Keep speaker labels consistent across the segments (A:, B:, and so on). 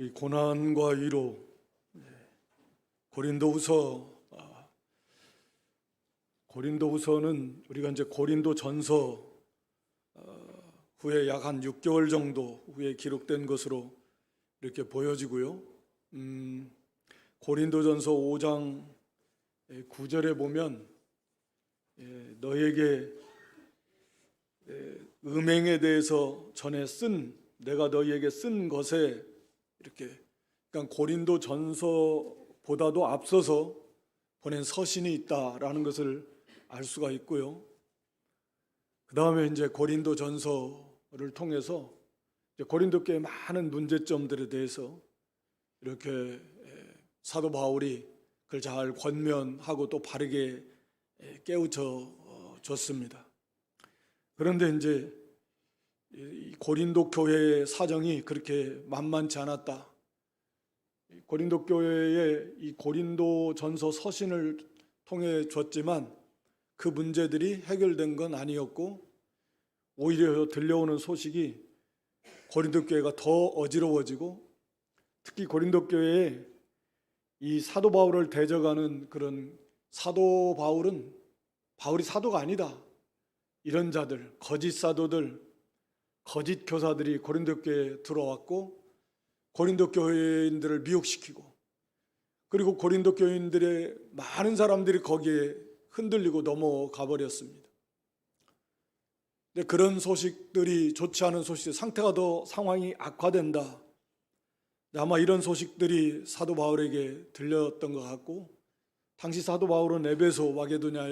A: 이 고난과 위로, 고린도후서는 우리가 이제 고린도전서 후에 약 한 6개월 정도 후에 기록된 것으로 이렇게 보여지고요. 고린도전서 5장 9절에 보면 너에게 음행에 대해서 전에 내가 너희에게 쓴 것에 이렇게, 그러니까 고린도전서보다도 앞서서 보낸 서신이 있다라는 것을 알 수가 있고요. 그 다음에 이제 고린도전서를 통해서 고린도 교회의 많은 문제점들에 대해서 이렇게 사도 바울이 그걸 잘 권면하고 또 바르게 깨우쳐 줬습니다. 그런데 이제 이 고린도 교회의 사정이 그렇게 만만치 않았다. 고린도 교회의 이 고린도전서 서신을 통해 줬지만 그 문제들이 해결된 건 아니었고, 오히려 들려오는 소식이 고린도 교회가 더 어지러워지고, 특히 고린도 교회에 이 사도 바울을 대적하는 그런 사도 바울이 사도가 아니다, 이런 자들, 거짓 사도들, 거짓 교사들이 고린도 교회에 들어왔고 고린도 교회인들을 미혹시키고, 그리고 고린도 교회인들의 많은 사람들이 거기에 흔들리고 넘어가 버렸습니다. 근데 그런 소식들이, 좋지 않은 소식, 상태가 더 상황이 악화된다, 아마 이런 소식들이 사도 바울에게 들렸던 것 같고, 당시 사도 바울은 에베소, 마게도냐,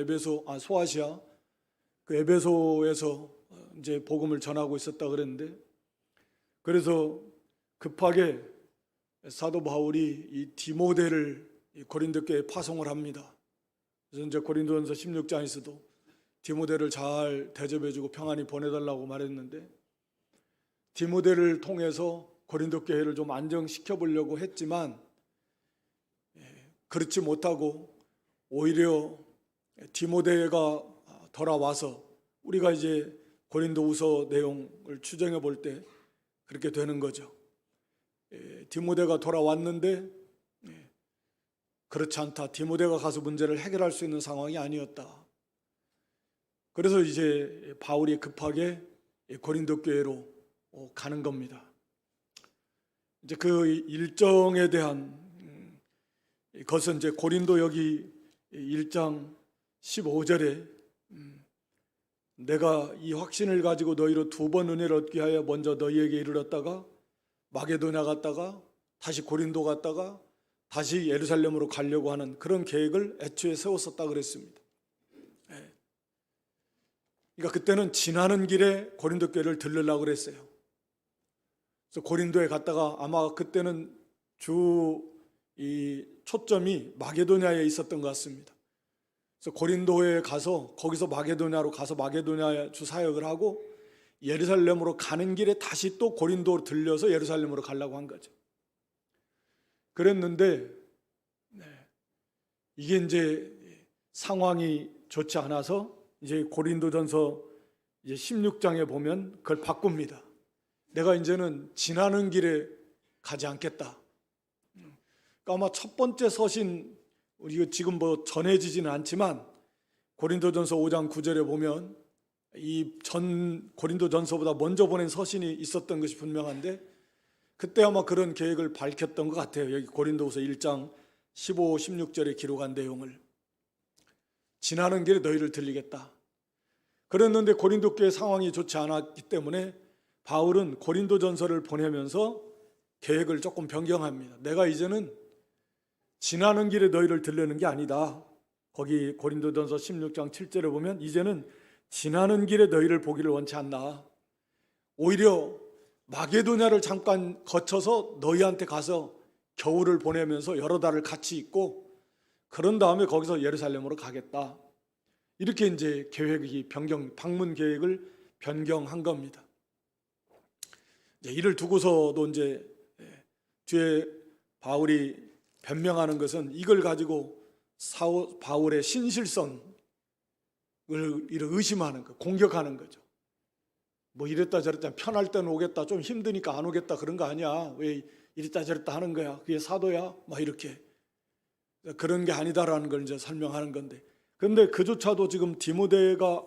A: 소아시아, 그 에베소에서 이제 복음을 전하고 있었다 그랬는데, 그래서 급하게 사도 바울이 이 디모데를 고린도 교회에 파송을 합니다. 그래서 이제 고린도전서 16장에서도 디모데를 잘 대접해주고 평안히 보내달라고 말했는데, 디모데를 통해서 고린도 교회를 좀 안정시켜 보려고 했지만 그렇지 못하고, 오히려 디모데가 돌아와서 우리가 이제 고린도후서 내용을 추정해 볼 때 그렇게 되는 거죠. 디모데가 돌아왔는데 그렇지 않다, 디모데가 가서 문제를 해결할 수 있는 상황이 아니었다. 그래서 이제 바울이 급하게 고린도 교회로 가는 겁니다. 이제 그 일정에 대한 것은 이제 고린도 여기 1장 15절에 내가 이 확신을 가지고 너희로 2번 은혜를 얻게 하여 먼저 너희에게 이르렀다가 마게도냐 갔다가 다시 고린도 갔다가 다시 예루살렘으로 가려고 하는 그런 계획을 애초에 세웠었다 그랬습니다. 그러니까 그때는 지나는 길에 고린도 교회를 들르려고 그랬어요. 그래서 고린도에 갔다가 아마 그때는 이 초점이 마게도냐에 있었던 것 같습니다. 그래서 고린도에 가서 거기서 마게도냐로 가서 마게도냐 주 사역을 하고 예루살렘으로 가는 길에 다시 또 고린도로 들려서 예루살렘으로 가려고 한 거죠. 그랬는데 이게 이제 상황이 좋지 않아서 이제 고린도전서 이제 16장에 보면 그걸 바꿉니다. 내가 이제는 지나는 길에 가지 않겠다. 그러니까 아마 첫 번째 서신, 우리가 지금 뭐 전해지지는 않지만 고린도전서 5장 9절에 보면 이 전 고린도전서보다 먼저 보낸 서신이 있었던 것이 분명한데, 그때 아마 그런 계획을 밝혔던 것 같아요. 여기 고린도후서 1장 15, 16절에 기록한 내용을, 지나는 길에 너희를 들리겠다. 그랬는데 고린도 교회 상황이 좋지 않았기 때문에 바울은 고린도전서를 보내면서 계획을 조금 변경합니다. 내가 이제는 지나는 길에 너희를 들르는 게 아니다. 거기 고린도전서 16장 7절에 보면 이제는 지나는 길에 너희를 보기를 원치 않나. 오히려 마게도냐를 잠깐 거쳐서 너희한테 가서 겨울을 보내면서 여러 달을 같이 있고, 그런 다음에 거기서 예루살렘으로 가겠다. 이렇게 이제 방문 계획을 변경한 겁니다. 이를 두고서도 이제 뒤에 바울이 변명하는 것은 이걸 가지고 바울의 신실성을 의심하는 거, 공격하는 거죠. 뭐 이랬다 저랬다, 편할 때는 오겠다, 좀 힘드니까 안 오겠다, 그런 거 아니야. 왜 이랬다 저랬다 하는 거야. 그게 사도야? 막 이렇게. 그런 게 아니다라는 걸 이제 설명하는 건데. 그런데 그조차도 지금 디모데가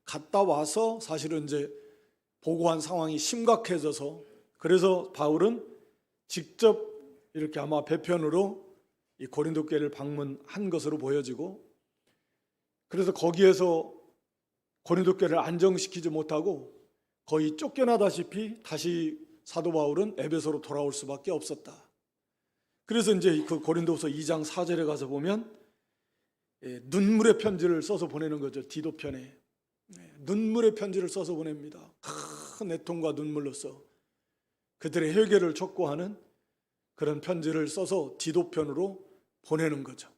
A: 갔다 와서 사실은 이제 보고한 상황이 심각해져서, 그래서 바울은 직접 이렇게 아마 배편으로 이 고린도 교회를 방문한 것으로 보여지고, 그래서 거기에서 고린도 교회를 안정시키지 못하고 거의 쫓겨나다시피 다시 사도 바울은 에베소로 돌아올 수밖에 없었다. 그래서 이제 그 고린도후서 2장 4절에 가서 보면 눈물의 편지를 써서 보내는 거죠. 디도편에 눈물의 편지를 써서 보냅니다. 큰 애통과 눈물로써 그들의 회개를 촉구하는 그런 편지를 써서 디도편으로 보내는 거죠.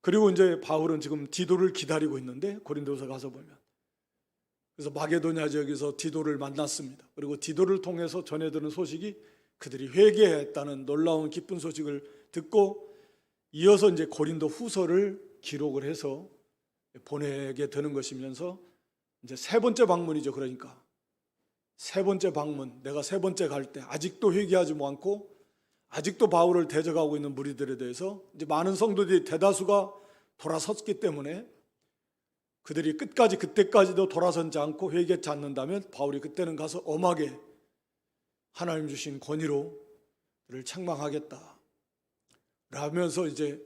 A: 그리고 이제 바울은 지금 디도를 기다리고 있는데, 고린도서 가서 보면, 그래서 마게도냐 지역에서 디도를 만났습니다. 그리고 디도를 통해서 전해드는 소식이 그들이 회개했다는 놀라운 기쁜 소식을 듣고, 이어서 이제 고린도 후서를 기록을 해서 보내게 되는 것이면서 이제 세 번째 방문이죠. 그러니까 세 번째 방문, 내가 세 번째 갈 때 아직도 회개하지 않고 아직도 바울을 대적하고 있는 무리들에 대해서 이제 많은 성도들이 대다수가 돌아섰기 때문에 그들이 끝까지 그때까지도 돌아서지 않고 회개치 않는다면 바울이 그때는 가서 엄하게 하나님 주신 권위로 그를 책망하겠다 라면서 이제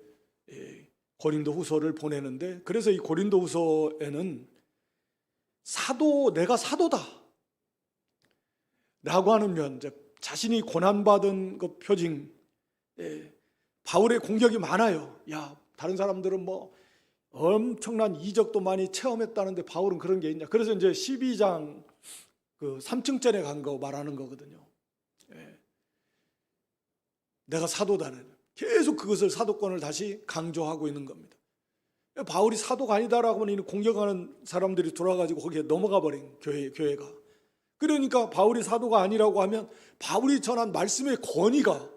A: 고린도 후서를 보내는데, 그래서 이 고린도 후서에는 사도, 내가 사도다 라고 하는 면, 이제 자신이 고난받은 그 표징, 바울의 공격이 많아요. 야, 다른 사람들은 뭐 엄청난 이적도 많이 체험했다는데 바울은 그런 게 있냐. 그래서 이제 12장 그 3층전에 간 거 말하는 거거든요. 내가 사도다는, 계속 그것을 사도권을 다시 강조하고 있는 겁니다. 바울이 사도가 아니다라고 하면 공격하는 사람들이 돌아가지고 거기에 넘어가 버린 교회가. 그러니까 바울이 사도가 아니라고 하면 바울이 전한 말씀의 권위가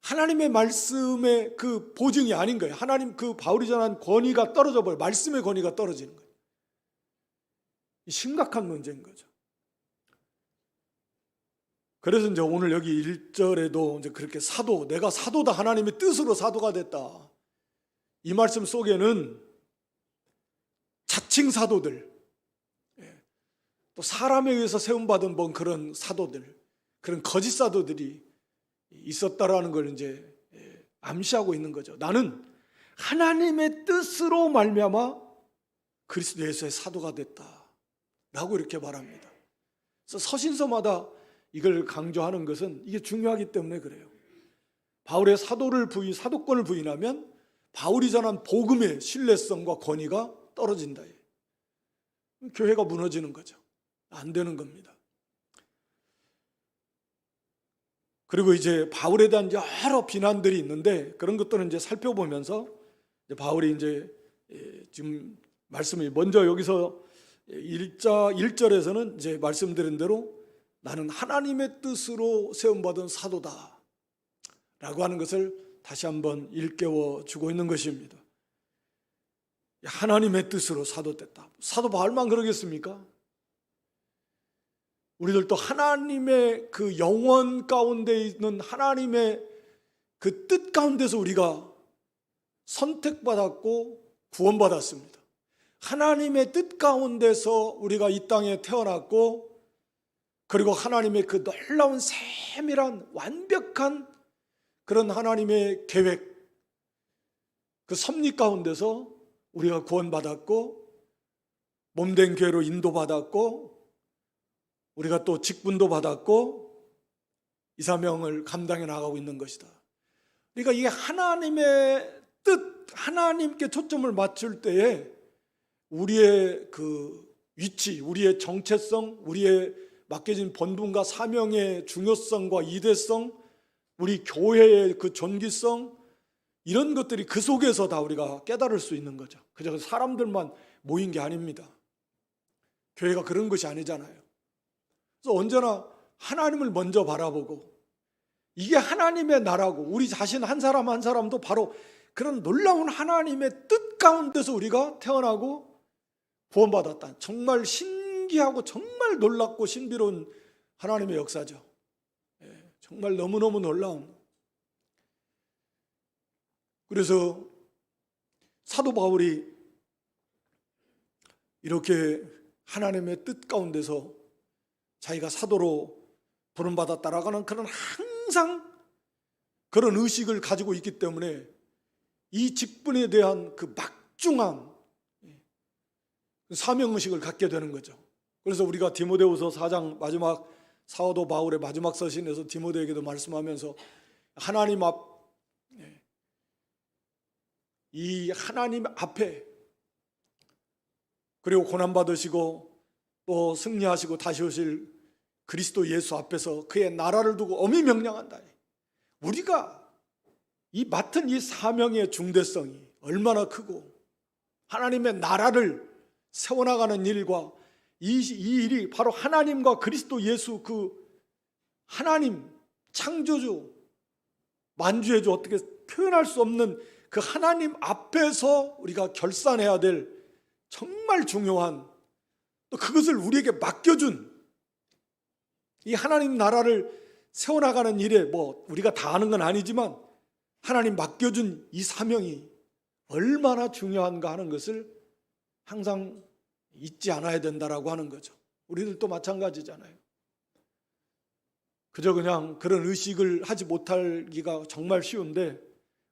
A: 하나님의 말씀의 그 보증이 아닌 거예요. 하나님 그 바울이 전한 권위가 떨어져 버려요. 말씀의 권위가 떨어지는 거예요. 심각한 문제인 거죠. 그래서 이제 오늘 여기 1절에도 이제 그렇게 사도, 내가 사도다, 하나님의 뜻으로 사도가 됐다, 이 말씀 속에는 자칭 사도들, 또 사람에 의해서 세움받은 그런 사도들, 그런 거짓 사도들이 있었다라는 걸 이제 암시하고 있는 거죠. 나는 하나님의 뜻으로 말미암아 그리스도 예수의 사도가 됐다라고 이렇게 말합니다. 그래서 서신서마다 이걸 강조하는 것은 이게 중요하기 때문에 그래요. 바울의 사도권을 부인하면 바울이 전한 복음의 신뢰성과 권위가 떨어진다. 교회가 무너지는 거죠. 안 되는 겁니다. 그리고 이제 바울에 대한 여러 비난들이 있는데, 그런 것들은 이제 살펴보면서 바울이 이제 지금 말씀이 먼저 여기서 1절에서는 이제 말씀드린 대로 나는 하나님의 뜻으로 세움받은 사도다 라고 하는 것을 다시 한번 일깨워 주고 있는 것입니다. 하나님의 뜻으로 사도됐다. 사도 바울만 그러겠습니까? 우리들도 하나님의 그 영원 가운데 있는 하나님의 그 뜻 가운데서 우리가 선택받았고 구원받았습니다. 하나님의 뜻 가운데서 우리가 이 땅에 태어났고, 그리고 하나님의 그 놀라운 세밀한 완벽한 그런 하나님의 계획, 그 섭리 가운데서 우리가 구원받았고 몸된 교회로 인도받았고 우리가 또 직분도 받았고 이 사명을 감당해 나가고 있는 것이다. 그러니까 이게 하나님의 뜻, 하나님께 초점을 맞출 때에 우리의 그 위치, 우리의 정체성, 우리의 맡겨진 본분과 사명의 중요성과 이대성, 우리 교회의 그 존귀성, 이런 것들이 그 속에서 다 우리가 깨달을 수 있는 거죠. 그저 사람들만 모인 게 아닙니다. 교회가 그런 것이 아니잖아요. 그래서 언제나 하나님을 먼저 바라보고, 이게 하나님의 나라고, 우리 자신 한 사람 한 사람도 바로 그런 놀라운 하나님의 뜻 가운데서 우리가 태어나고 구원받았다. 정말 신기하고 정말 놀랍고 신비로운 하나님의 역사죠. 정말 너무너무 놀라운. 그래서 사도 바울이 이렇게 하나님의 뜻 가운데서 자기가 사도로 부름받았다라고는 그런 항상 그런 의식을 가지고 있기 때문에 이 직분에 대한 그 막중한 사명의식을 갖게 되는 거죠. 그래서 우리가 디모데후서 4장 마지막 사도 바울의 마지막 서신에서 디모데에게도 말씀하면서 하나님 이 하나님 앞에 그리고 고난받으시고 또 승리하시고 다시 오실 그리스도 예수 앞에서 그의 나라를 두고 엄히 명령한다. 우리가 이 맡은 이 사명의 중대성이 얼마나 크고 하나님의 나라를 세워나가는 일과 이 일이 바로 하나님과 그리스도 예수 그 하나님 창조주 만주의 주 어떻게 표현할 수 없는 그 하나님 앞에서 우리가 결산해야 될 정말 중요한 또 그것을 우리에게 맡겨준 이 하나님 나라를 세워나가는 일에 뭐 우리가 다 아는 건 아니지만 하나님 맡겨준 이 사명이 얼마나 중요한가 하는 것을 항상 잊지 않아야 된다라고 하는 거죠. 우리들도 마찬가지잖아요. 그저 그냥 그런 의식을 하지 못하기가 정말 쉬운데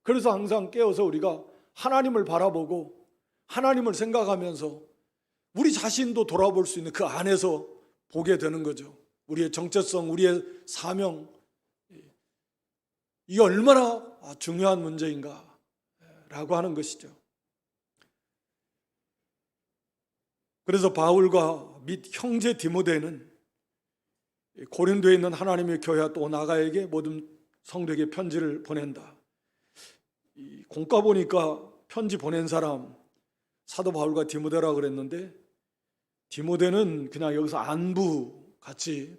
A: 그래서 항상 깨어서 우리가 하나님을 바라보고 하나님을 생각하면서 우리 자신도 돌아볼 수 있는 그 안에서 보게 되는 거죠. 우리의 정체성, 우리의 사명, 이게 얼마나 중요한 문제인가라고 하는 것이죠. 그래서 바울과 및 형제 디모데는 고린도에 있는 하나님의 교회와 또 나가에게 모든 성도에게 편지를 보낸다. 공과 보니까 편지 보낸 사람 사도 바울과 디모데라고 그랬는데 디모데는 그냥 여기서 안부 같이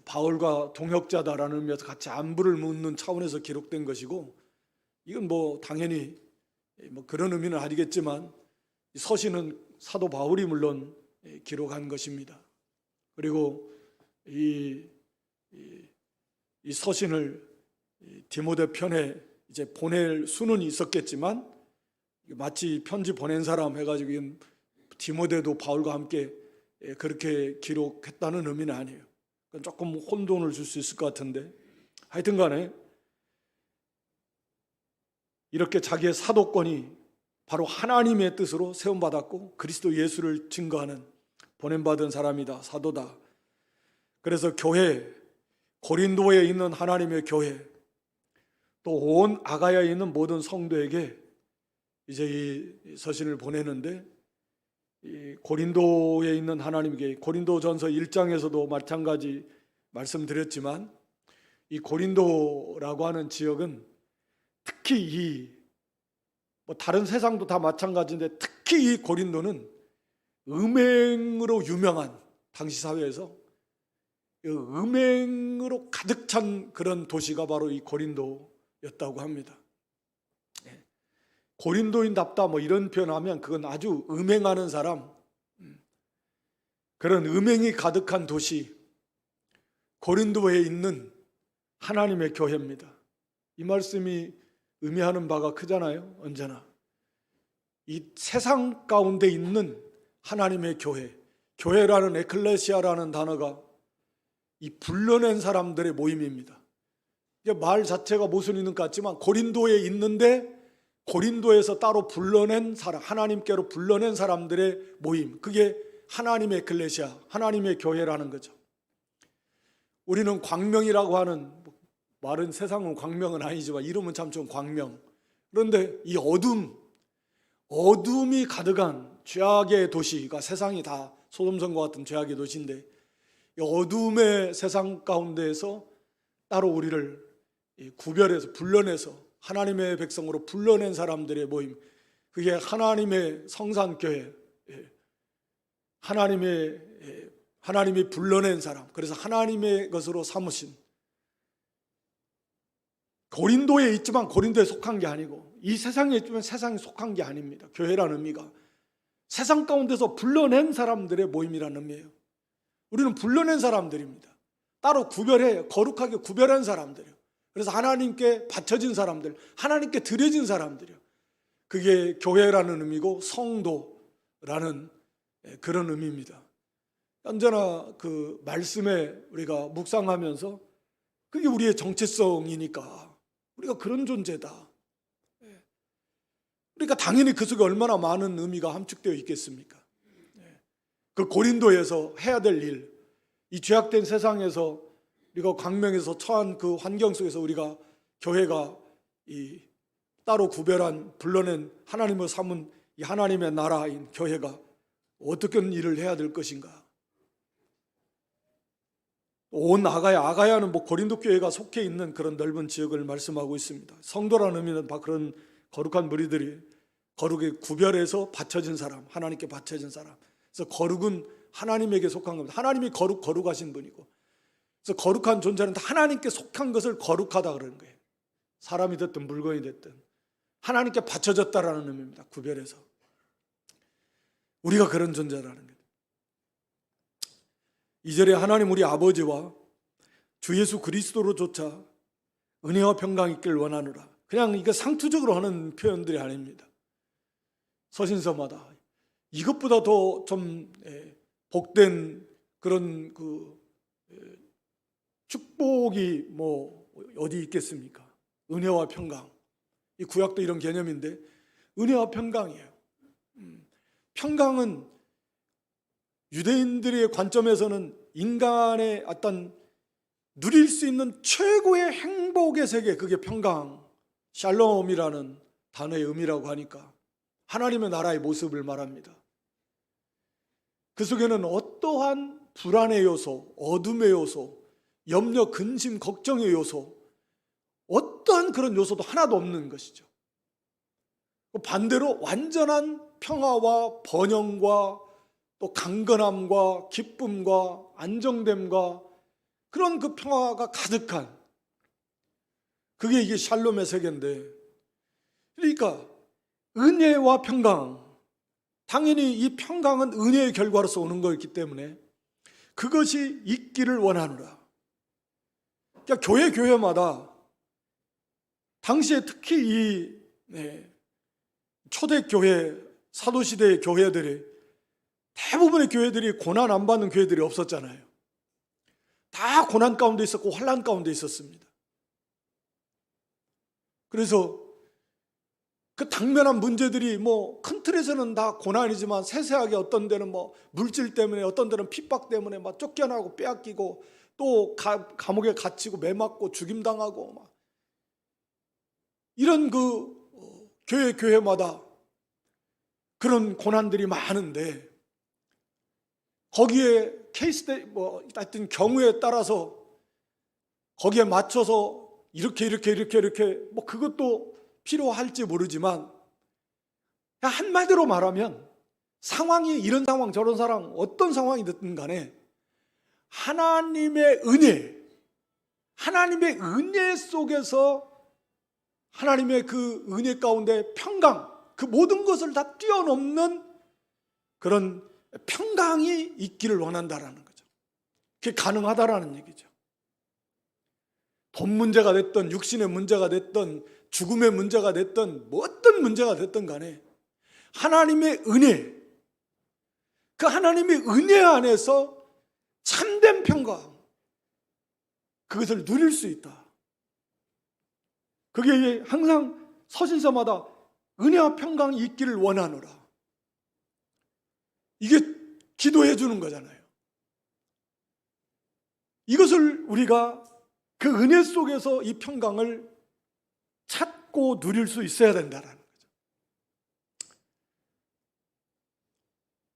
A: 바울과 동역자다라는 의미에서 같이 안부를 묻는 차원에서 기록된 것이고 이건 뭐 당연히 뭐 그런 의미는 아니겠지만 서신은 사도 바울이 물론 기록한 것입니다. 그리고 이 서신을 디모데 편에 이제 보낼 수는 있었겠지만 마치 편지 보낸 사람 해가지고 디모데도 바울과 함께 그렇게 기록했다는 의미는 아니에요. 조금 혼돈을 줄 수 있을 것 같은데 하여튼 간에 이렇게 자기의 사도권이 바로 하나님의 뜻으로 세움받았고 그리스도 예수를 증거하는 보냄받은 사람이다, 사도다. 그래서 교회, 고린도에 있는 하나님의 교회 또 온 아가야에 있는 모든 성도에게 이제 이 서신을 보내는데 이 고린도에 있는 하나님께 고린도전서 1장에서도 마찬가지 말씀드렸지만 이 고린도라고 하는 지역은 특히 뭐 다른 세상도 다 마찬가지인데 특히 이 고린도는 음행으로 유명한 당시 사회에서 음행으로 가득 찬 그런 도시가 바로 이 고린도였다고 합니다. 고린도인답다 뭐 이런 표현하면 그건 아주 음행하는 사람, 그런 음행이 가득한 도시 고린도에 있는 하나님의 교회입니다. 이 말씀이 의미하는 바가 크잖아요. 언제나 이 세상 가운데 있는 하나님의 교회, 교회라는 에클레시아라는 단어가 이 불러낸 사람들의 모임입니다. 이게 말 자체가 모순 있는 것 같지만 고린도에 있는데 고린도에서 따로 불러낸 사람, 하나님께로 불러낸 사람들의 모임, 그게 하나님의 에클레시아, 하나님의 교회라는 거죠. 우리는 광명이라고 하는, 말은 세상은 광명은 아니지만 이름은 참 좀 광명. 그런데 이 어둠이 가득한 죄악의 도시가 세상이 다 소돔성과 같은 죄악의 도시인데 이 어둠의 세상 가운데에서 따로 우리를 구별해서 불러내서 하나님의 백성으로 불러낸 사람들의 모임, 그게 하나님의 성산교회, 하나님이 불러낸 사람, 그래서 하나님의 것으로 삼으신, 고린도에 있지만 고린도에 속한 게 아니고 이 세상에 있지만 세상에 속한 게 아닙니다. 교회라는 의미가 세상 가운데서 불러낸 사람들의 모임이라는 의미예요. 우리는 불러낸 사람들입니다. 따로 구별해요. 거룩하게 구별한 사람들이요. 그래서 하나님께 바쳐진 사람들, 하나님께 드려진 사람들이요. 그게 교회라는 의미고 성도라는 그런 의미입니다. 언제나 그 말씀에 우리가 묵상하면서 그게 우리의 정체성이니까 우리가 그런 존재다. 그러니까 당연히 그 속에 얼마나 많은 의미가 함축되어 있겠습니까? 그 고린도에서 해야 될 일, 이 죄악된 세상에서 우리가 광명에서 처한 그 환경 속에서 우리가 교회가 이 따로 구별한 불러낸 하나님을 삼은 이 하나님의 나라인 교회가 어떻게 일을 해야 될 것인가? 온 아가야는 뭐 고린도 교회가 속해 있는 그런 넓은 지역을 말씀하고 있습니다. 성도라는 의미는 바 그런 거룩한 무리들이 거룩에 구별해서 바쳐진 사람, 하나님께 바쳐진 사람. 그래서 거룩은 하나님에게 속한 겁니다. 하나님이 거룩하신 분이고, 그래서 거룩한 존재는 하나님께 속한 것을 거룩하다 그러는 거예요. 사람이 됐든 물건이 됐든 하나님께 바쳐졌다라는 의미입니다. 구별해서 우리가 그런 존재라는 거예요. 2절에 하나님 우리 아버지와 주 예수 그리스도로조차 은혜와 평강이 있길 원하노라. 그냥 이거 상투적으로 하는 표현들이 아닙니다. 서신서마다 이것보다 더 좀 복된 그런 그 축복이 뭐 어디 있겠습니까? 은혜와 평강. 이 구약도 이런 개념인데 은혜와 평강이에요. 평강은 유대인들의 관점에서는 인간의 어떤 누릴 수 있는 최고의 행복의 세계, 그게 평강, 샬롬이라는 단어의 의미라고 하니까 하나님의 나라의 모습을 말합니다. 그 속에는 어떠한 불안의 요소, 어둠의 요소, 염려, 근심, 걱정의 요소, 어떠한 그런 요소도 하나도 없는 것이죠. 반대로 완전한 평화와 번영과 또 강건함과 기쁨과 안정됨과 그런 그 평화가 가득한, 그게 이게 샬롬의 세계인데, 그러니까 은혜와 평강, 당연히 이 평강은 은혜의 결과로서 오는 거였기 때문에 그것이 있기를 원하노라. 그러니까 교회마다 당시에 특히 이 초대교회, 사도시대의 교회들이, 대부분의 교회들이 고난 안 받는 교회들이 없었잖아요. 다 고난 가운데 있었고 환난 가운데 있었습니다. 그래서 그 당면한 문제들이 뭐 큰 틀에서는 다 고난이지만 세세하게 어떤 데는 뭐 물질 때문에, 어떤 데는 핍박 때문에 막 쫓겨나고 빼앗기고 또 감옥에 갇히고 매맞고 죽임당하고 막 이런 그 교회마다 그런 고난들이 많은데, 거기에 뭐 하여튼 경우에 따라서 거기에 맞춰서 이렇게 뭐 그것도 필요할지 모르지만, 한마디로 말하면 상황이 이런 상황 저런 상황 어떤 상황이 됐든 간에 하나님의 은혜 속에서 하나님의 그 은혜 가운데 평강, 그 모든 것을 다 뛰어넘는 그런 평강이 있기를 원한다라는 거죠. 그게 가능하다라는 얘기죠. 돈 문제가 됐든 육신의 문제가 됐든 죽음의 문제가 됐든 뭐 어떤 문제가 됐든 간에 하나님의 은혜, 그 하나님의 은혜 안에서 참된 평강, 그것을 누릴 수 있다. 그게 항상 서신서마다 은혜와 평강이 있기를 원하노라, 이게 기도해 주는 거잖아요. 이것을 우리가 그 은혜 속에서 이 평강을 찾고 누릴 수 있어야 된다는 거죠.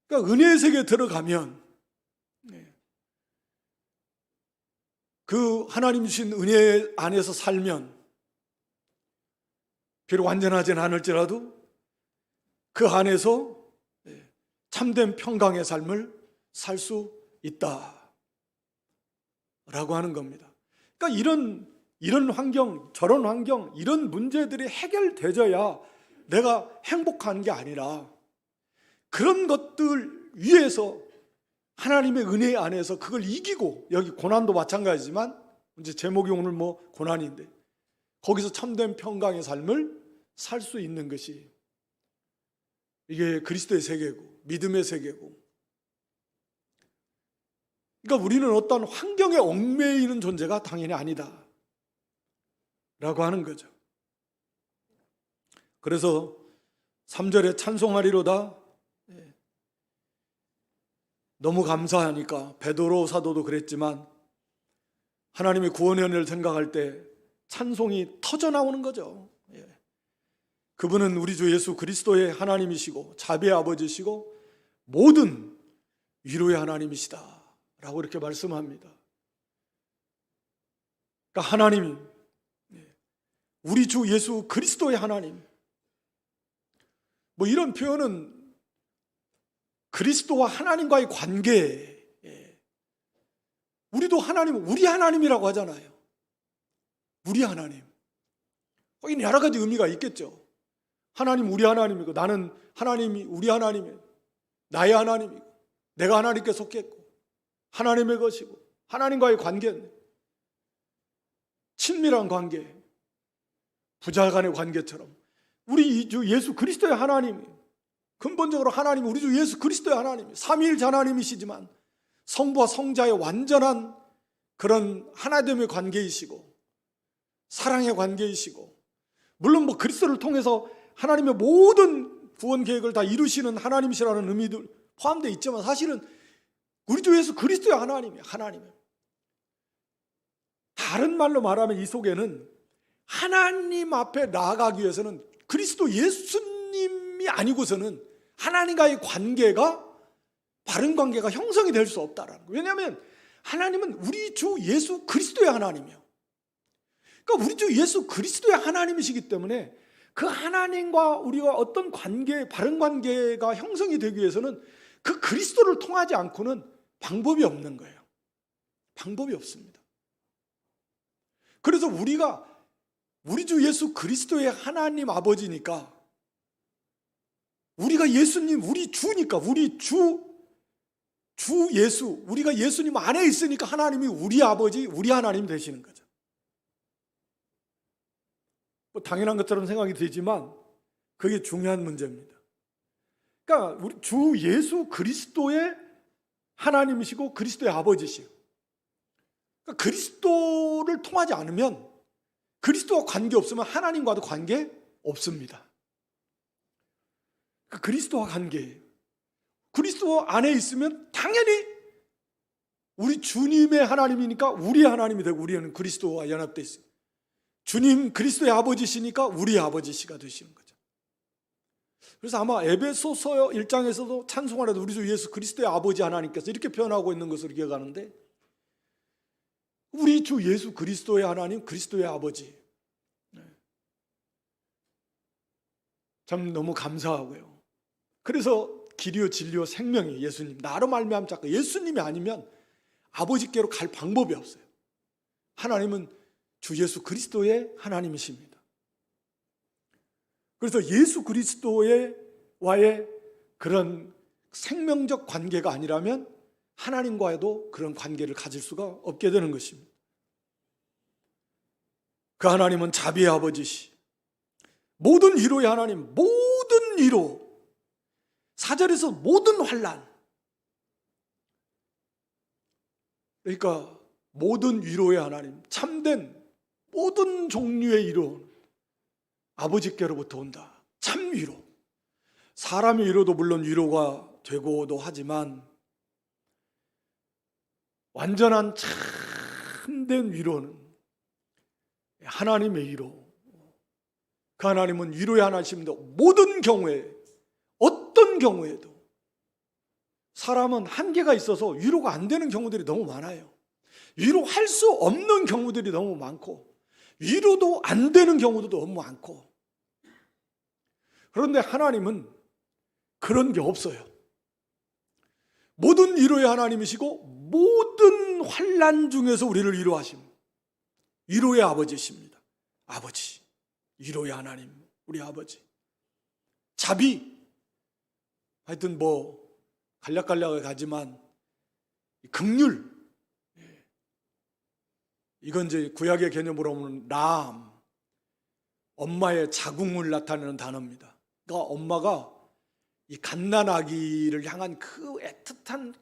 A: 그러니까 은혜의 세계에 들어가면 그 하나님 주신 은혜 안에서 살면, 비록 완전하진 않을지라도 그 안에서 참된 평강의 삶을 살 수 있다 라고 하는 겁니다. 그러니까 이런 환경, 저런 환경, 이런 문제들이 해결되져야 내가 행복한 게 아니라 그런 것들 위에서 하나님의 은혜 안에서 그걸 이기고, 여기 고난도 마찬가지지만 이제 제목이 오늘 뭐 고난인데, 거기서 참된 평강의 삶을 살 수 있는 것이 이게 그리스도의 세계고 믿음의 세계고, 그러니까 우리는 어떤 환경에 얽매이는 존재가 당연히 아니다 라고 하는 거죠. 그래서 3절에 찬송하리로다, 너무 감사하니까 베드로 사도도 그랬지만 하나님의 구원의 은혜를 생각할 때 찬송이 터져 나오는 거죠. 그분은 우리 주 예수 그리스도의 하나님이시고 자비의 아버지시고 모든 위로의 하나님이시다 라고 이렇게 말씀합니다. 그러니까 하나님이, 우리 주 예수 그리스도의 하나님, 뭐 이런 표현은 그리스도와 하나님과의 관계, 우리도 하나님, 우리 하나님이라고 하잖아요. 우리 하나님. 거기는 여러 가지 의미가 있겠죠. 하나님 우리 하나님이고, 나는 하나님이 우리 하나님이에요. 나의 하나님이고, 내가 하나님께 속했고, 하나님의 것이고, 하나님과의 관계는 친밀한 관계, 부자 간의 관계처럼 우리 주 예수 그리스도의 하나님, 근본적으로 하나님, 우리 주 예수 그리스도의 하나님, 삼위일체 하나님이시지만 성부와 성자의 완전한 그런 하나됨의 관계이시고 사랑의 관계이시고, 물론 뭐 그리스도를 통해서 하나님의 모든 구원 계획을 다 이루시는 하나님이시라는 의미도 포함되어 있지만, 사실은 우리 주 예수 그리스도의 하나님이에요. 하나님이에요. 다른 말로 말하면 이 속에는 하나님 앞에 나아가기 위해서는 그리스도 예수님이 아니고서는 하나님과의 관계가, 바른 관계가 형성이 될 수 없다라는 거예요. 왜냐하면 하나님은 우리 주 예수 그리스도의 하나님이에요. 그러니까 우리 주 예수 그리스도의 하나님이시기 때문에 그 하나님과 우리가 어떤 관계, 바른 관계가 형성이 되기 위해서는 그 그리스도를 통하지 않고는 방법이 없는 거예요. 방법이 없습니다. 그래서 우리가 우리 주 예수 그리스도의 하나님 아버지니까, 우리가 예수님, 우리 주니까, 우리 주 예수, 우리가 예수님 안에 있으니까 하나님이 우리 아버지, 우리 하나님 되시는 거죠. 뭐 당연한 것처럼 생각이 되지만 그게 중요한 문제입니다. 그러니까 우리 주 예수 그리스도의 하나님이시고 그리스도의 아버지시고, 그러니까 그리스도를 통하지 않으면, 그리스도와 관계 없으면 하나님과도 관계 없습니다. 그러니까 그리스도와 관계예요. 그리스도 안에 있으면 당연히 우리 주님의 하나님이니까 우리의 하나님이 되고, 우리는 그리스도와 연합되어 있어요. 주님 그리스도의 아버지시니까 우리의 아버지시가 되시는 거죠. 그래서 아마 에베소서 1장에서도 찬송하라도 우리 주 예수 그리스도의 아버지 하나님께서 이렇게 표현하고 있는 것으로 기억하는데, 우리 주 예수 그리스도의 하나님, 그리스도의 아버지, 참 너무 감사하고요. 그래서 길이요 진리요 생명이 예수님, 나로 말미암아 자꾸 예수님이 아니면 아버지께로 갈 방법이 없어요. 하나님은 주 예수 그리스도의 하나님이십니다. 그래서 예수 그리스도와의 그런 생명적 관계가 아니라면 하나님과도 그런 관계를 가질 수가 없게 되는 것입니다. 그 하나님은 자비의 아버지시, 모든 위로의 하나님, 모든 위로, 4절에서 모든 환난, 그러니까 모든 위로의 하나님, 참된 모든 종류의 위로 아버지께로부터 온다. 참 위로. 사람의 위로도 물론 위로가 되고도 하지만 완전한 참된 위로는 하나님의 위로. 그 하나님은 위로의 하나님이십니다. 모든 경우에, 어떤 경우에도 사람은 한계가 있어서 위로가 안 되는 경우들이 너무 많아요. 위로할 수 없는 경우들이 너무 많고, 위로도 안 되는 경우도 너무 많고. 그런데 하나님은 그런 게 없어요. 모든 위로의 하나님이시고 모든 환난 중에서 우리를 위로하십니다. 위로의 아버지십니다. 아버지, 위로의 하나님, 우리 아버지. 자비, 하여튼 뭐 간략간략하게 가지만 긍휼, 이건 이제 구약의 개념으로 보면 라함, 엄마의 자궁을 나타내는 단어입니다. 그러니까 엄마가 이 갓난아기를 향한 그 애틋한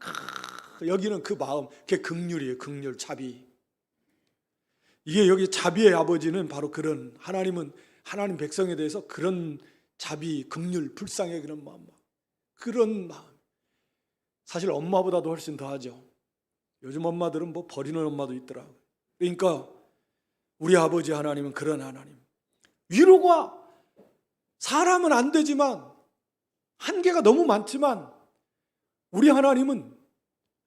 A: 여기는 그 마음, 그게 긍휼이에요. 긍휼, 자비. 이게 여기 자비의 아버지는 바로 그런, 하나님은 하나님 백성에 대해서 그런 자비, 긍휼, 불쌍의 그런 마음, 그런 마음. 사실 엄마보다도 훨씬 더하죠. 요즘 엄마들은 뭐 버리는 엄마도 있더라고요. 그러니까 우리 아버지 하나님은 그런 하나님. 위로가 사람은 안 되지만, 한계가 너무 많지만 우리 하나님은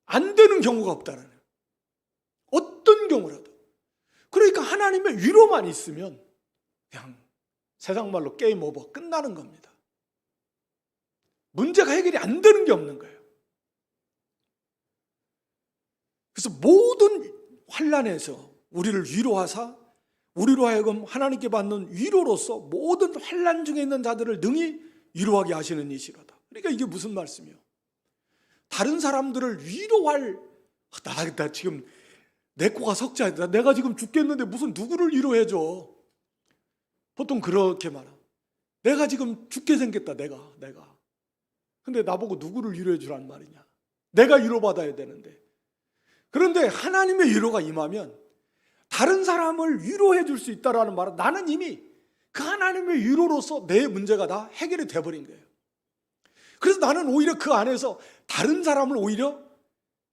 A: 안 되는 경우가 없다는 거예요. 어떤 경우라도. 그러니까 하나님의 위로만 있으면 그냥 세상 말로 게임 오버, 끝나는 겁니다. 문제가 해결이 안 되는 게 없는 거예요. 그래서 모든 환난에서 우리를 위로하사 우리로 하여금 하나님께 받는 위로로서 모든 환난 중에 있는 자들을 능히 위로하게 하시는 이시로다. 그러니까 이게 무슨 말씀이요? 다른 사람들을 위로할, 나 지금 내 코가 석자야. 내가 지금 죽겠는데 무슨 누구를 위로해줘. 보통 그렇게 말하. 내가 지금 죽게 생겼다. 내가. 근데 나보고 누구를 위로해 주란 말이냐. 내가 위로받아야 되는데. 그런데 하나님의 위로가 임하면 다른 사람을 위로해 줄 수 있다라는 말은, 나는 이미 그 하나님의 위로로서 내 문제가 다 해결이 돼버린 거예요. 그래서 나는 오히려 그 안에서 다른 사람을, 오히려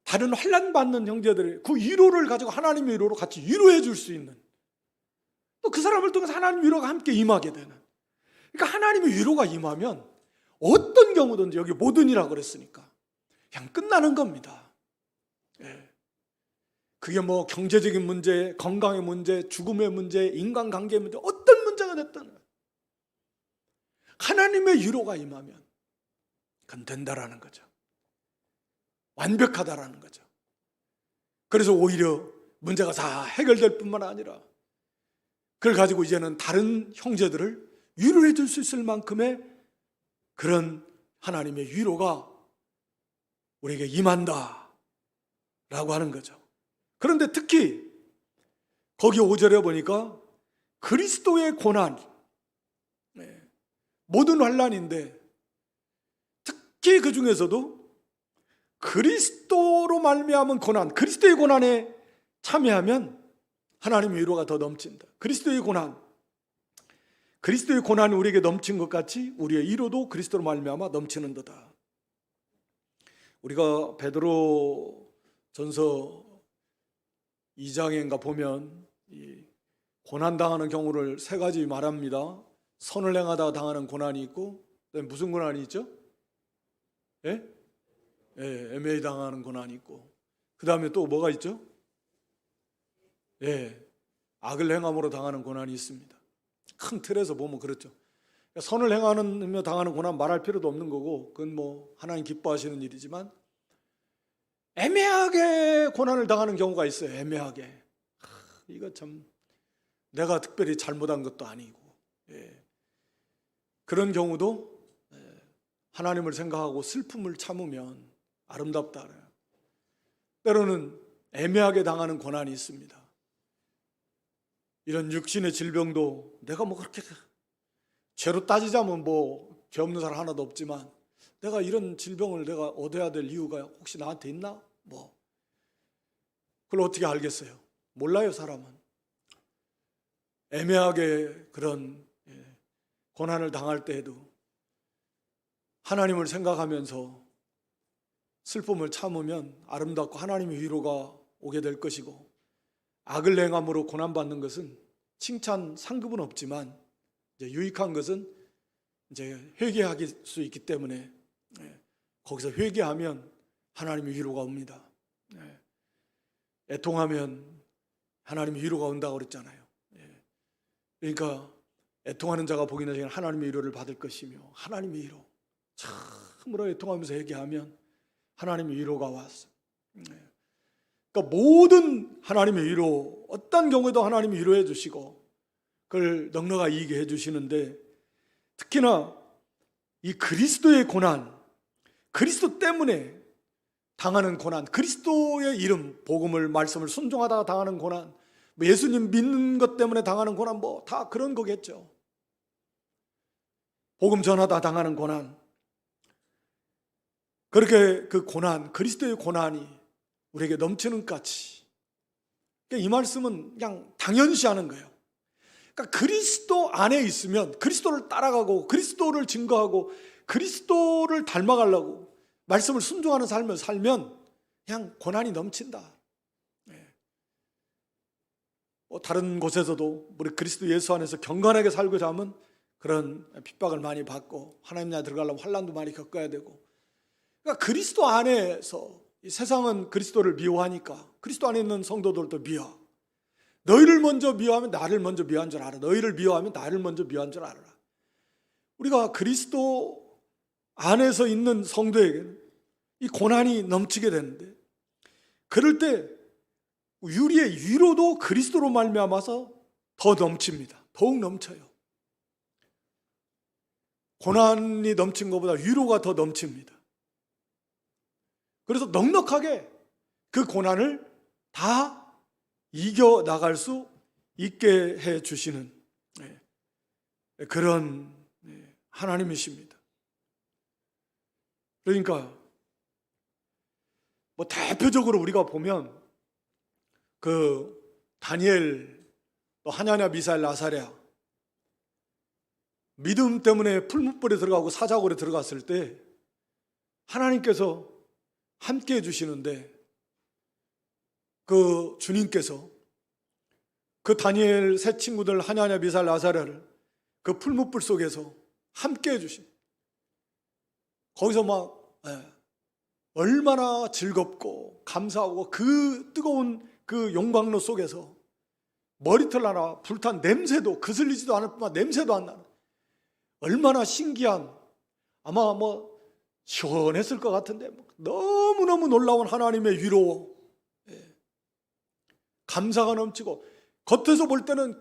A: 다른 환난 받는 형제들의 그 위로를 가지고 하나님의 위로로 같이 위로해 줄 수 있는, 또 그 사람을 통해서 하나님의 위로가 함께 임하게 되는. 그러니까 하나님의 위로가 임하면 어떤 경우든지, 여기 모든이라고 그랬으니까 그냥 끝나는 겁니다. 그게 뭐 경제적인 문제, 건강의 문제, 죽음의 문제, 인간관계의 문제, 어떤 문제가 됐든 하나님의 위로가 임하면 그건 된다라는 거죠. 완벽하다라는 거죠. 그래서 오히려 문제가 다 해결될 뿐만 아니라 그걸 가지고 이제는 다른 형제들을 위로해 줄 수 있을 만큼의 그런 하나님의 위로가 우리에게 임한다 라고 하는 거죠. 그런데 특히 거기 5절에 보니까 그리스도의 고난, 모든 환난인데 특히 그 중에서도 그리스도로 말미암은 고난, 그리스도의 고난에 참여하면 하나님의 위로가 더 넘친다. 그리스도의 고난이 우리에게 넘친 것 같이 우리의 위로도 그리스도로 말미암아 넘치는 도다. 우리가 베드로 전서 2장인가 보면 이 고난당하는 경우를 세 가지 말합니다. 선을 행하다가 당하는 고난이 있고, 무슨 고난이 있죠? 애매히 당하는 고난이 있고, 그 다음에 또 뭐가 있죠? 악을 행함으로 당하는 고난이 있습니다. 큰 틀에서 보면 그렇죠. 선을 행하며 당하는 고난 말할 필요도 없는 거고, 그건 뭐 하나님 기뻐하시는 일이지만, 애매하게 고난을 당하는 경우가 있어요. 애매하게. 이거 참 내가 특별히 잘못한 것도 아니고, 그런 경우도 하나님을 생각하고 슬픔을 참으면 아름답다. 때로는 애매하게 당하는 고난이 있습니다. 이런 육신의 질병도 내가 뭐 그렇게 죄로 따지자면 뭐 죄 없는 사람 하나도 없지만, 내가 이런 질병을 내가 얻어야 될 이유가 혹시 나한테 있나? 뭐 그걸 어떻게 알겠어요? 몰라요. 사람은 애매하게 그런 고난을 당할 때에도 하나님을 생각하면서 슬픔을 참으면 아름답고 하나님의 위로가 오게 될 것이고, 악을 행함으로 고난받는 것은 칭찬 상급은 없지만 이제 유익한 것은 이제 회개할 수 있기 때문에 거기서 회개하면 하나님의 위로가 옵니다. 애통하면 하나님의 위로가 온다고 그랬잖아요. 그러니까 애통하는 자가 복이 있는 자는 하나님의 위로를 받을 것이며, 하나님의 위로, 참으로 애통하면서 회개하면 하나님의 위로가 왔어. 그러니까 모든 하나님의 위로, 어떤 경우에도 하나님이 위로해 주시고 그걸 넉넉하게 이기게 해주시는데, 특히나 이 그리스도의 고난, 그리스도 때문에 당하는 고난, 그리스도의 이름, 복음을, 말씀을 순종하다가 당하는 고난, 뭐 예수님 믿는 것 때문에 당하는 고난, 뭐 다 그런 거겠죠. 복음 전하다 당하는 고난, 그렇게 그 고난, 그리스도의 고난이 우리에게 넘치는 까치. 이 말씀은 그냥 당연시하는 거예요. 그러니까 그리스도 안에 있으면 그리스도를 따라가고 그리스도를 증거하고 그리스도를 닮아가려고 말씀을 순종하는 삶을 살면 그냥 고난이 넘친다. 다른 곳에서도 우리 그리스도 예수 안에서 경건하게 살고자 하면 그런 핍박을 많이 받고 하나님 나라에 들어가려면 환난도 많이 겪어야 되고, 그러니까 그리스도 안에서 이 세상은 그리스도를 미워하니까 그리스도 안에 있는 성도들도 미워. 너희를 먼저 미워하면 나를 먼저 미워한 줄 알아. 너희를 미워하면 나를 먼저 미워한 줄 알아라. 우리가 그리스도 안에서 있는 성도에게는 이 고난이 넘치게 되는데, 그럴 때 우리의 위로도 그리스도로 말미암아서 더 넘칩니다. 더욱 넘쳐요. 고난이 넘친 것보다 위로가 더 넘칩니다. 그래서 넉넉하게 그 고난을 다 이겨나갈 수 있게 해 주시는 그런 하나님이십니다. 그러니까 뭐 대표적으로 우리가 보면 그 다니엘, 또 하냐냐, 미사엘, 아사랴, 믿음 때문에 풀무불에 들어가고 사자굴에 들어갔을 때 하나님께서 함께 해주시는데, 그 주님께서 그 다니엘 세 친구들 하냐냐, 미사엘, 아사랴를 그 풀무불 속에서 함께 해주신, 거기서 막 얼마나 즐겁고 감사하고 그 뜨거운 그 용광로 속에서 머리털 하나 불탄 냄새도 그슬리지도 않을 뿐만 냄새도 안 나는, 얼마나 신기한, 아마 뭐 시원했을 것 같은데 너무너무 놀라운 하나님의 위로, 감사가 넘치고, 겉에서 볼 때는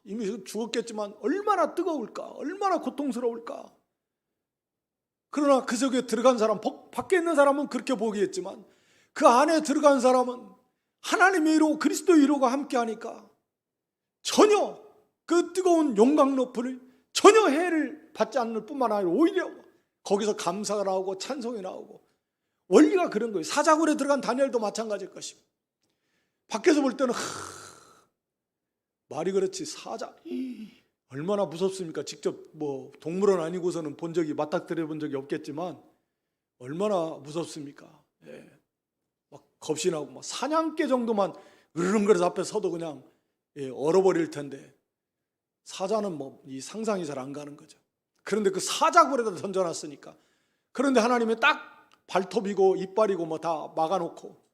A: 이미 죽었겠지만 얼마나 뜨거울까, 얼마나 고통스러울까. 그러나 그 속에 들어간 사람, 밖에 있는 사람은 그렇게 보기겠지만 그 안에 들어간 사람은 하나님의 위로, 그리스도의 위로가 함께하니까 전혀 그 뜨거운 용광로 불을 전혀 해를 받지 않을 뿐만 아니라 오히려 거기서 감사가 나오고 찬송이 나오고, 원리가 그런 거예요. 사자굴에 들어간 다니엘도 마찬가지일 것입니다. 밖에서 볼 때는 말이 그렇지, 사자 얼마나 무섭습니까? 직접 뭐 동물원 아니고서는 본 적이, 맞닥뜨려 본 적이 없겠지만 얼마나 무섭습니까? 막 겁이 나고, 막 사냥개 정도만 으르렁거려서 앞에 서도 그냥 얼어버릴 텐데, 사자는 뭐 이 상상이 잘 안 가는 거죠. 그런데 그 사자굴에다 던져놨으니까, 그런데 하나님이 딱 발톱이고 이빨이고 뭐 다 막아놓고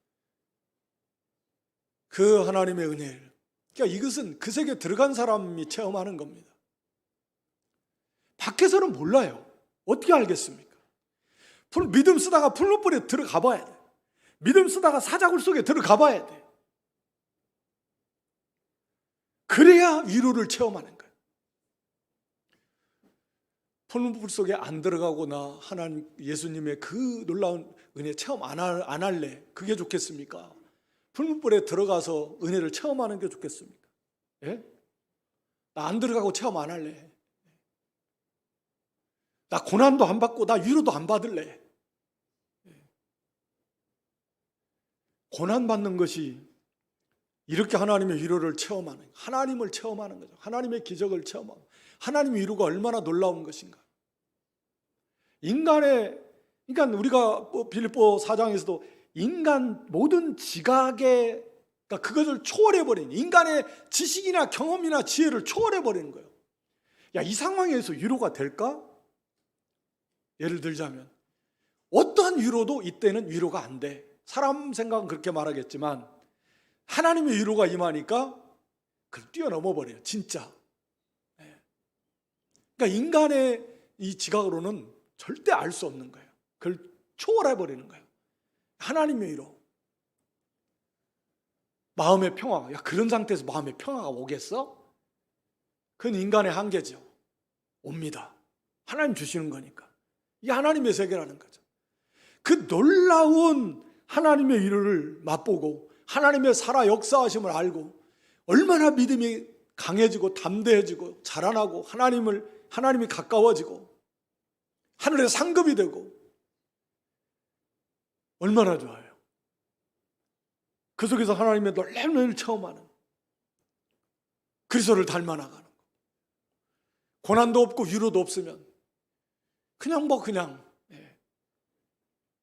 A: 그 하나님의 은혜를, 그러니까 이것은 그 세계에 들어간 사람이 체험하는 겁니다. 밖에서는 몰라요. 어떻게 알겠습니까? 믿음 쓰다가 풀무불에 들어가 봐야 돼. 믿음 쓰다가 사자굴 속에 들어가 봐야 돼. 그래야 위로를 체험하는 거예요. 풀무불 속에 안 들어가고 하나님, 예수님의 그 놀라운 은혜 체험 안 할래? 그게 좋겠습니까? 풀무불에 들어가서 은혜를 체험하는 게 좋겠습니까? 예? 나 안 들어가고 체험 안 할래. 나 고난도 안 받고 나 위로도 안 받을래. 고난 받는 것이 이렇게 하나님의 위로를 체험하는, 하나님을 체험하는 거죠. 하나님의 기적을 체험하고, 하나님의 위로가 얼마나 놀라운 것인가. 그러니까 우리가 빌립보 4장에서도 인간 모든 지각에, 그러니까 그것을 초월해버리는, 인간의 지식이나 경험이나 지혜를 초월해버리는 거예요. 야, 이 상황에서 위로가 될까? 예를 들자면 어떠한 위로도 이때는 위로가 안 돼. 사람 생각은 그렇게 말하겠지만 하나님의 위로가 임하니까 그걸 뛰어넘어 버려요. 진짜. 그러니까 인간의 이 지각으로는 절대 알 수 없는 거예요. 그걸 초월해 버리는 거예요. 하나님의 위로. 마음의 평화. 야, 그런 상태에서 마음의 평화가 오겠어? 그건 인간의 한계죠. 옵니다. 하나님 주시는 거니까. 이게 하나님의 세계라는 거죠. 그 놀라운 하나님의 위로를 맛보고 하나님의 살아 역사하심을 알고 얼마나 믿음이 강해지고 담대해지고 자라나고 하나님이 가까워지고 하늘의 상급이 되고 얼마나 좋아요. 그 속에서 하나님의 놀라운 은혜를 체험하는, 그리스도를 닮아나가는, 고난도 없고 위로도 없으면 그냥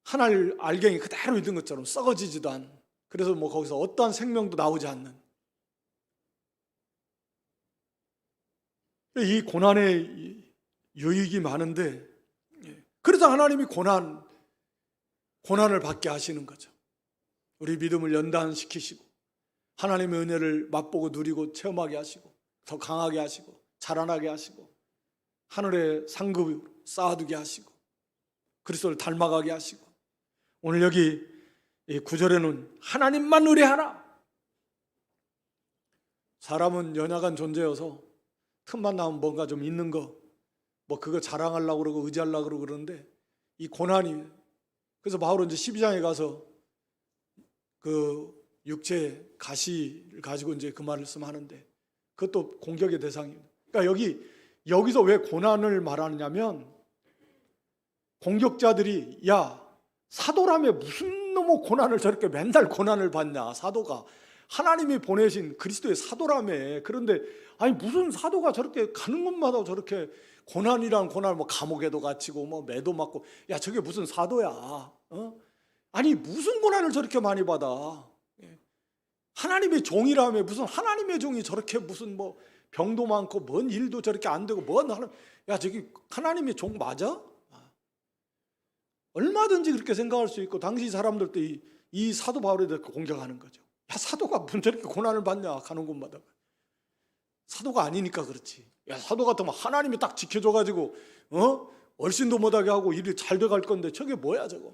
A: 하늘 알갱이 그대로 있는 것처럼 썩어지지도 않은, 그래서 거기서 어떠한 생명도 나오지 않는 이 고난의 유익이 많은데, 그래서 하나님이 고난을 받게 하시는 거죠. 우리 믿음을 연단시키시고 하나님의 은혜를 맛보고 누리고 체험하게 하시고 더 강하게 하시고 자라나게 하시고 하늘의 상급을 쌓아두게 하시고 그리스도를 닮아가게 하시고, 오늘 여기 이 9절에는 하나님만 의뢰하라. 사람은 연약한 존재여서 틈만 나면 뭔가 좀 있는 거 그거 자랑하려고 그러고 의지하려고 그러고 그러는데, 이 고난이, 그래서 바울은 이제 12장에 가서 그 육체 가시를 가지고 이제 그 말씀하는데 그것도 공격의 대상입니다. 그러니까 여기서 왜 고난을 말하느냐면, 공격자들이 야, 사도라며 무슨 놈의 고난을 저렇게 맨날 고난을 받냐, 사도가 하나님이 보내신 그리스도의 사도라며. 그런데 아니 무슨 사도가 저렇게 가는 곳마다 저렇게 고난이란 고난, 감옥에도 갇히고 매도 맞고, 야 저게 무슨 사도야? 아니 무슨 고난을 저렇게 많이 받아? 하나님의 종이라며, 무슨 하나님의 종이 저렇게 무슨 병도 많고 뭔 일도 저렇게 안 되고 야 저기 하나님의 종 맞아? 얼마든지 그렇게 생각할 수 있고, 당시 사람들도 이 사도 바울에 대해 공격하는 거죠. 야 사도가 무슨 저렇게 고난을 받냐, 가는 곳마다. 사도가 아니니까 그렇지. 야 사도 같으면 하나님이 딱 지켜줘가지고 얼씬도 못하게 하고 일이 잘 돼갈 건데 저게 뭐야 저거.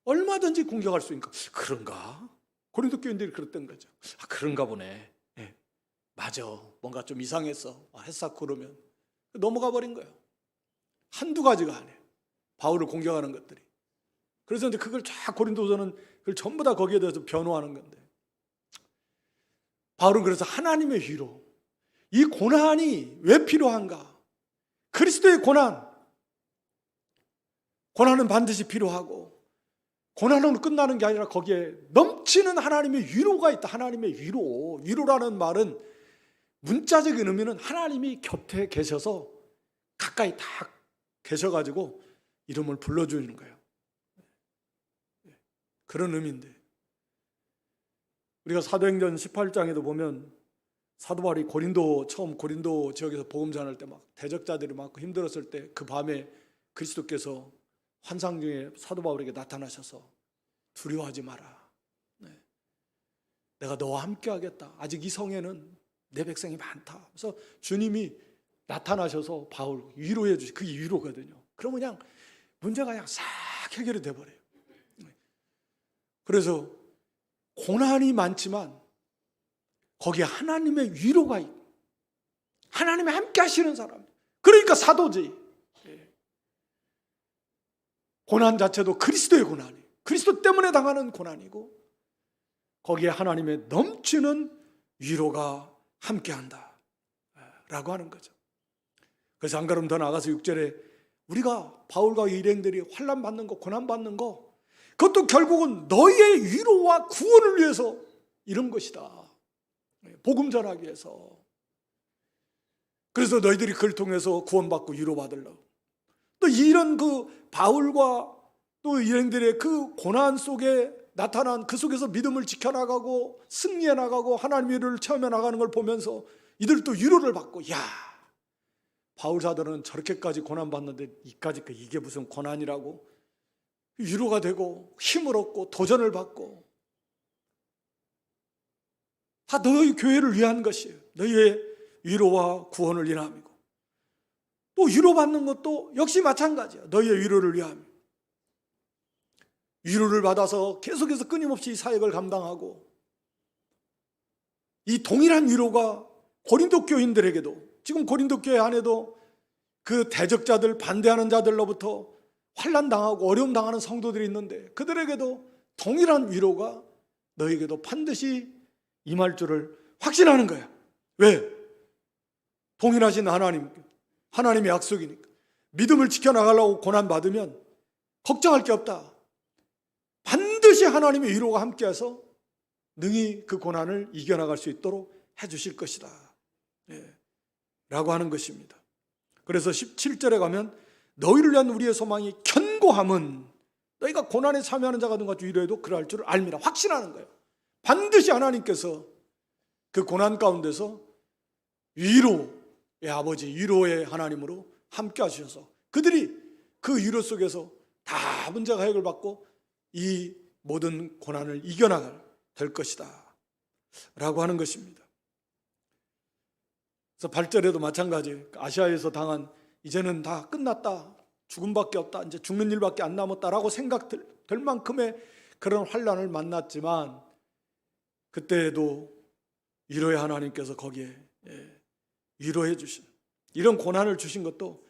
A: 얼마든지 공격할 수 있으니까. 그런가? 고린도 교인들이 그랬던 거죠. 그런가 보네. 맞아, 뭔가 좀 이상했어. 했싹 그러면 넘어가 버린 거예요. 한두 가지가 아니에요, 바울을 공격하는 것들이. 그래서 이제 그걸 쫙 고린도서는 그걸 전부 다 거기에 대해서 변호하는 건데, 바울은 그래서 하나님의 위로, 이 고난이 왜 필요한가? 그리스도의 고난은 반드시 필요하고, 고난으로 끝나는 게 아니라 거기에 넘치는 하나님의 위로가 있다. 하나님의 위로라는 말은 문자적인 의미는 하나님이 곁에 계셔서 가까이 딱 계셔가지고 이름을 불러주는 거예요. 그런 의미인데, 우리가 사도행전 18장에도 보면 사도 바울이 처음 고린도 지역에서 복음 전할 때 대적자들이 많고 힘들었을 때 그 밤에 그리스도께서 환상 중에 사도 바울에게 나타나셔서 두려워하지 마라. 내가 너와 함께 하겠다. 아직 이 성에는 내 백성이 많다. 그래서 주님이 나타나셔서 바울 위로해 주시, 그게 위로거든요. 그러면 그냥 문제가 그냥 싹 해결이 돼버려요. 그래서 고난이 많지만 거기에 하나님의 위로가 있고 하나님이 함께 하시는 사람, 그러니까 사도지. 고난 자체도 그리스도의 고난이에요. 그리스도 때문에 당하는 고난이고 거기에 하나님의 넘치는 위로가 함께한다 라고 하는 거죠. 그래서 한 걸음 더 나가서 6절에 우리가 바울과 일행들이 환난 받는 거, 고난 받는 거, 그것도 결국은 너희의 위로와 구원을 위해서 이런 것이다. 복음 전하기 위해서. 그래서 너희들이 그걸 통해서 구원받고 위로받으려고. 또 이런 바울과 또 일행들의 그 고난 속에 나타난, 그 속에서 믿음을 지켜나가고 승리해 나가고 하나님의 위로를 체험해 나가는 걸 보면서 이들도 위로를 받고, 야, 바울 사도는 저렇게까지 고난받는데 이게 무슨 고난이라고 위로가 되고 힘을 얻고 도전을 받고, 다 너희 교회를 위한 것이에요. 너희의 위로와 구원을 위함이고, 또 위로받는 것도 역시 마찬가지야. 너희의 위로를 위함. 위로를 받아서 계속해서 끊임없이 사역을 감당하고, 이 동일한 위로가 고린도 교인들에게도, 지금 고린도 교회 안에도 그 대적자들, 반대하는 자들로부터 환난 당하고 어려움 당하는 성도들이 있는데 그들에게도 동일한 위로가 너에게도 반드시 임할 줄을 확신하는 거야. 왜? 동일하신 하나님의 약속이니까. 믿음을 지켜나가려고 고난받으면 걱정할 게 없다. 반드시 하나님의 위로가 함께해서 능히 그 고난을 이겨나갈 수 있도록 해주실 것이다, 라고 하는 것입니다. 그래서 17절에 가면 너희를 위한 우리의 소망이 견고함은 너희가 고난에 참여하는 자가 누가 위로해도 그러할 줄 알미라. 확신하는 거예요. 반드시 하나님께서 그 고난 가운데서 위로의 아버지, 위로의 하나님으로 함께 하셔서 그들이 그 위로 속에서 다 문제가 해결받고 이 모든 고난을 이겨나갈 될 것이다, 라고 하는 것입니다. 그래서 8절에도 마찬가지, 아시아에서 당한 이제는 다 끝났다, 죽음밖에 없다, 이제 죽는 일밖에 안 남았다라고 생각될 만큼의 그런 환난을 만났지만 그때에도 위로의 하나님께서 거기에 위로해 주신, 이런 고난을 주신 것도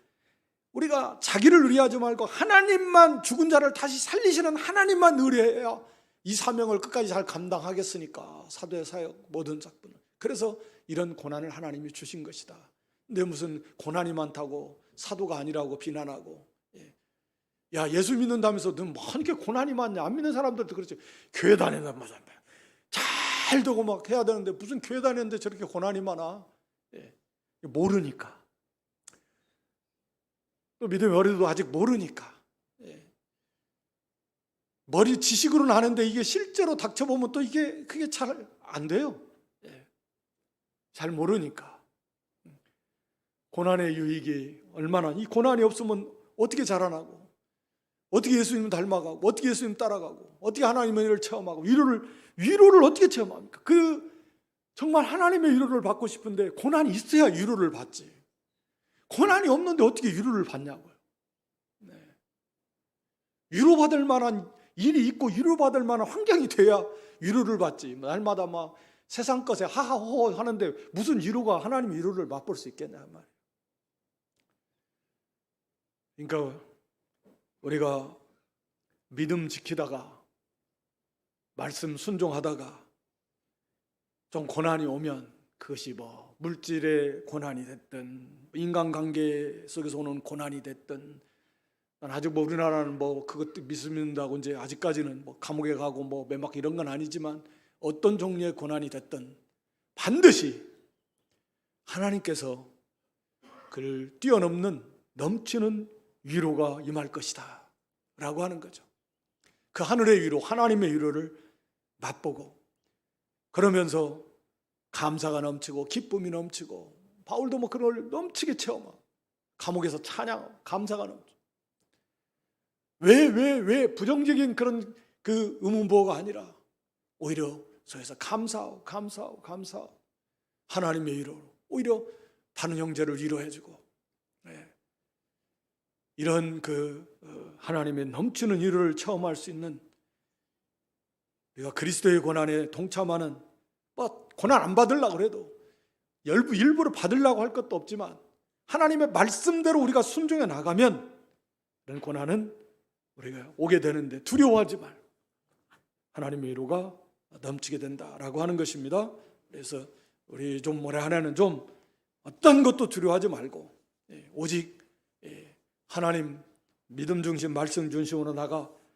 A: 우리가 자기를 의뢰하지 말고 하나님만, 죽은 자를 다시 살리시는 하나님만 의뢰해야 이 사명을 끝까지 잘 감당하겠으니까, 사도의 사역 모든 작품을. 그래서 이런 고난을 하나님이 주신 것이다. 근데 무슨 고난이 많다고 사도가 아니라고 비난하고, 야, 예수 믿는다면서 너 뭐 이렇게 고난이 많냐? 안 믿는 사람들도 그렇지. 교회 다닌단 말이야. 잘 되고 막 해야 되는데 무슨 교회 다니는데 저렇게 고난이 많아? 모르니까. 또 믿음의 어리도 아직 모르니까. 머리 지식으로는 아는데 이게 실제로 닥쳐보면 또 그게 잘 안 돼요. 잘 모르니까. 고난의 유익이 얼마나, 이 고난이 없으면 어떻게 자라나고, 어떻게 예수님 닮아가고, 어떻게 예수님 따라가고, 어떻게 하나님의 일을 체험하고, 위로를 어떻게 체험합니까? 정말 하나님의 위로를 받고 싶은데 고난이 있어야 위로를 받지. 고난이 없는데 어떻게 위로를 받냐고요. 위로받을 만한 일이 있고 위로받을 만한 환경이 돼야 위로를 받지. 날마다 막 세상 것에 하하호호 하는데 무슨 위로가, 하나님 위로를 맛볼 수 있겠냐 말이에요. 그러니까 우리가 믿음 지키다가 말씀 순종하다가 좀 고난이 오면, 그것이 뭐 물질의 고난이 됐든 인간관계 속에서 오는 고난이 됐든, 아직 뭐 우리나라는 뭐 그것도 믿는다고 이제 아직까지는 뭐 감옥에 가고 뭐 매막 이런 건 아니지만, 어떤 종류의 고난이 됐든 반드시 하나님께서 그를 뛰어넘는 넘치는 위로가 임할 것이다, 라고 하는 거죠. 그 하늘의 위로, 하나님의 위로를 맛보고, 그러면서 감사가 넘치고 기쁨이 넘치고, 바울도 뭐 그걸 넘치게 체험하고 감옥에서 찬양하고 감사가 넘치고. 왜 부정적인 그런 그 의문보호가 아니라 오히려 속에서 감사하고 하나님의 위로로 오히려 다른 형제를 위로해주고, 이런 하나님의 넘치는 위로를 체험할 수 있는, 우리가 그리스도의 고난에 동참하는, 뭐 고난 안 받으려고 그래도 일부러 받으려고 할 것도 없지만 하나님의 말씀대로 우리가 순종해 나가면 이런 고난은 우리가 오게 되는데 두려워하지 말고 하나님의 위로가 넘치게 된다라고 하는 것입니다. 그래서 우리 좀 올해 한 해는 좀 어떤 것도 두려워하지 말고 오직 하나님 믿음 중심, 말씀 중심으로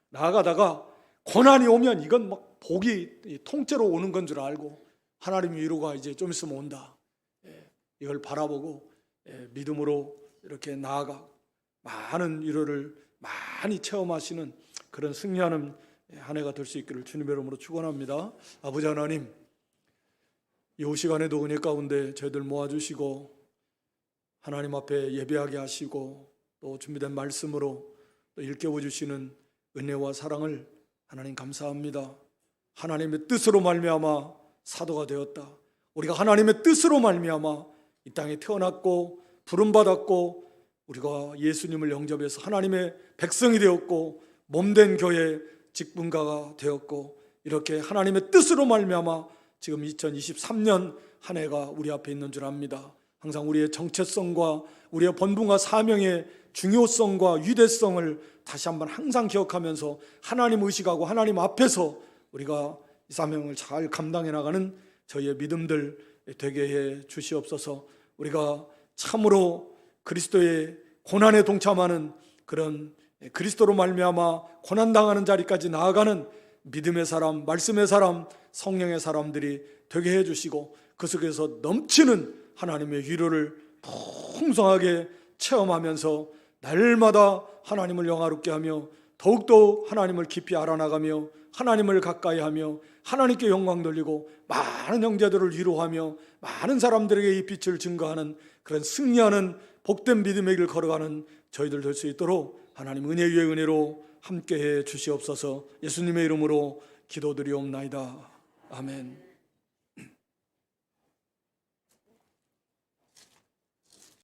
A: 나아가다가 고난이 오면 이건 막 복이 통째로 오는 건 줄 알고, 하나님의 위로가 이제 좀 있으면 온다, 이걸 바라보고 믿음으로 이렇게 나아가 많은 위로를 많이 체험하시는 그런 승리하는 한 해가 될 수 있기를 주님의 이름으로 축원합니다. 아버지 하나님, 이 시간에도 은혜 가운데 저희들 모아주시고 하나님 앞에 예배하게 하시고 또 준비된 말씀으로 또 일깨워 주시는 은혜와 사랑을 하나님 감사합니다. 하나님의 뜻으로 말미암아 사도가 되었다. 우리가 하나님의 뜻으로 말미암아 이 땅에 태어났고 부름받았고, 우리가 예수님을 영접해서 하나님의 백성이 되었고 몸된 교회 직분가가 되었고, 이렇게 하나님의 뜻으로 말미암아 지금 2023년 한 해가 우리 앞에 있는 줄 압니다. 항상 우리의 정체성과 우리의 본분과 사명의 중요성과 위대성을 다시 한번 항상 기억하면서 하나님 의식하고 하나님 앞에서 우리가 이 사명을 잘 감당해 나가는 저희의 믿음들 되게 해 주시옵소서. 우리가 참으로 그리스도의 고난에 동참하는 그런 그리스도로 말미암아 고난당하는 자리까지 나아가는 믿음의 사람, 말씀의 사람, 성령의 사람들이 되게 해 주시고 그 속에서 넘치는 하나님의 위로를 풍성하게 체험하면서 날마다 하나님을 영화롭게 하며 더욱더 하나님을 깊이 알아나가며 하나님을 가까이 하며 하나님께 영광 돌리고 많은 형제들을 위로하며 많은 사람들에게 이 빛을 증거하는 그런 승리하는 복된 믿음의 길을 걸어가는 저희들 될 수 있도록 하나님 은혜 위에 은혜로 함께해 주시옵소서. 예수님의 이름으로 기도드리옵나이다. 아멘.